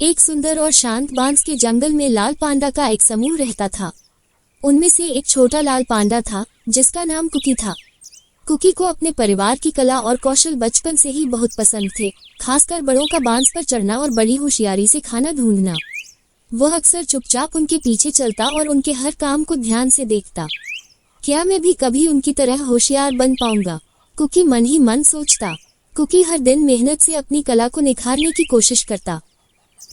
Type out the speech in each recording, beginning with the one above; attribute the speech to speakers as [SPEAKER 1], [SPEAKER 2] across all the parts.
[SPEAKER 1] एक सुंदर और शांत बांस के जंगल में लाल पांडा का एक समूह रहता था। उनमें से एक छोटा लाल पांडा था जिसका नाम कुकी था। कुकी को अपने परिवार की कला और कौशल बचपन से ही बहुत पसंद थे, खासकर बड़ों का बांस पर चढ़ना और बड़ी होशियारी से खाना ढूंढना। वह अक्सर चुपचाप उनके पीछे चलता और उनके हर काम को ध्यान से देखता। क्या मैं भी कभी उनकी तरह होशियार बन पाऊंगा? कुकी मन ही मन सोचता। कुकी हर दिन मेहनत से अपनी कला को निखारने की कोशिश करता,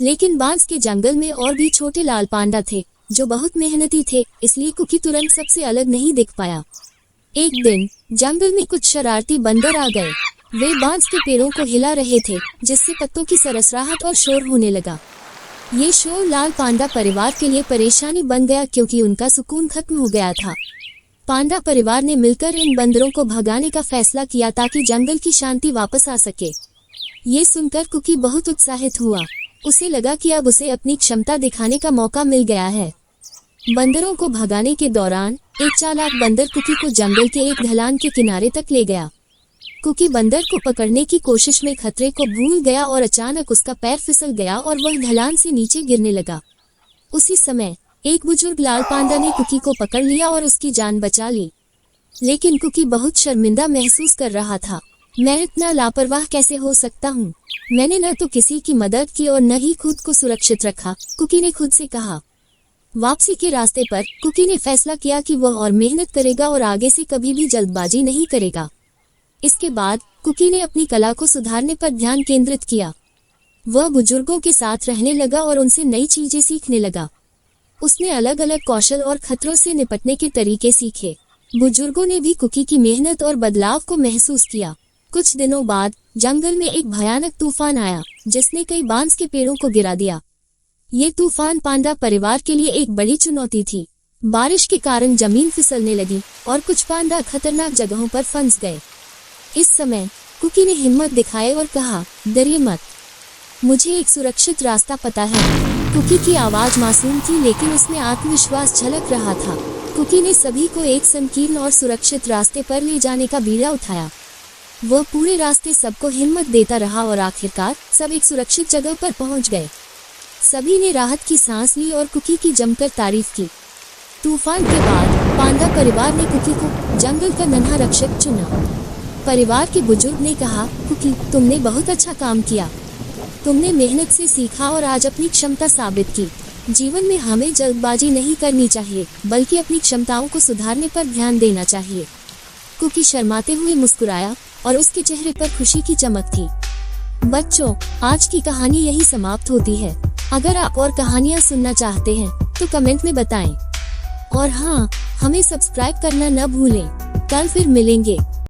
[SPEAKER 1] लेकिन बांस के जंगल में और भी छोटे लाल पांडा थे जो बहुत मेहनती थे, इसलिए कुकी तुरंत सबसे अलग नहीं दिख पाया। एक दिन जंगल में कुछ शरारती बंदर आ गए। वे बांस के पेड़ों को हिला रहे थे, जिससे पत्तों की सरसराहट और शोर होने लगा। ये शोर लाल पांडा परिवार के लिए परेशानी बन गया, क्योंकि उनका सुकून खत्म हो गया था। पांडा परिवार ने मिलकर इन बंदरों को भगाने का फैसला किया ताकि जंगल की शांति वापस आ सके। ये सुनकर कुकी बहुत उत्साहित हुआ। उसे लगा कि अब उसे अपनी क्षमता दिखाने का मौका मिल गया है। बंदरों को भगाने के दौरान एक चालाक बंदर कुकी को जंगल के एक ढलान के किनारे तक ले गया। कुकी बंदर को पकड़ने की कोशिश में खतरे को भूल गया और अचानक उसका पैर फिसल गया और वह ढलान से नीचे गिरने लगा। उसी समय एक बुजुर्ग लाल पांडा ने कुकी को पकड़ लिया और उसकी जान बचा ली। लेकिन कुकी बहुत शर्मिंदा महसूस कर रहा था। मैं इतना लापरवाह कैसे हो सकता हूँ? मैंने न तो किसी की मदद की और न ही खुद को सुरक्षित रखा, कुकी ने खुद से कहा। वापसी के रास्ते पर कुकी ने फैसला किया कि वह और मेहनत करेगा और आगे से कभी भी जल्दबाजी नहीं करेगा। इसके बाद कुकी ने अपनी कला को सुधारने पर ध्यान केंद्रित किया। वह बुजुर्गों के साथ रहने लगा और उनसे नई चीजें सीखने लगा। उसने अलग अलग कौशल और खतरों से निपटने के तरीके सीखे। बुजुर्गों ने भी कुकी की मेहनत और बदलाव को महसूस किया। कुछ दिनों बाद जंगल में एक भयानक तूफान आया, जिसने कई बांस के पेड़ों को गिरा दिया। ये तूफान पांडा परिवार के लिए एक बड़ी चुनौती थी। बारिश के कारण जमीन फिसलने लगी और कुछ पांडा खतरनाक जगहों पर फंस गए। इस समय कुकी ने हिम्मत दिखाई और कहा, डरिए मत, मुझे एक सुरक्षित रास्ता पता है। कुकी की आवाज मासूम थी, लेकिन उसमें आत्मविश्वास झलक रहा था। कुकी ने सभी को एक संकीर्ण और सुरक्षित रास्ते पर ले जाने का बीड़ा उठाया। वह पूरे रास्ते सबको हिम्मत देता रहा और आखिरकार सब एक सुरक्षित जगह पर पहुंच गए। सभी ने राहत की सांस ली और कुकी की जमकर तारीफ की। तूफान के बाद पांडा परिवार ने कुकी को जंगल का नन्हा रक्षक चुना। परिवार के बुजुर्ग ने कहा, कुकी, तुमने बहुत अच्छा काम किया। तुमने मेहनत से सीखा और आज अपनी क्षमता साबित की। जीवन में हमें जल्दबाजी नहीं करनी चाहिए, बल्कि अपनी क्षमताओं को सुधारने पर ध्यान देना चाहिए। कुकी शर्माते हुए मुस्कुराया और उसके चेहरे पर खुशी की चमक थी। बच्चों, आज की कहानी यही समाप्त होती है। अगर आप और कहानियाँ सुनना चाहते हैं तो कमेंट में बताएं। और हाँ, हमें सब्सक्राइब करना न भूलें। कल फिर मिलेंगे।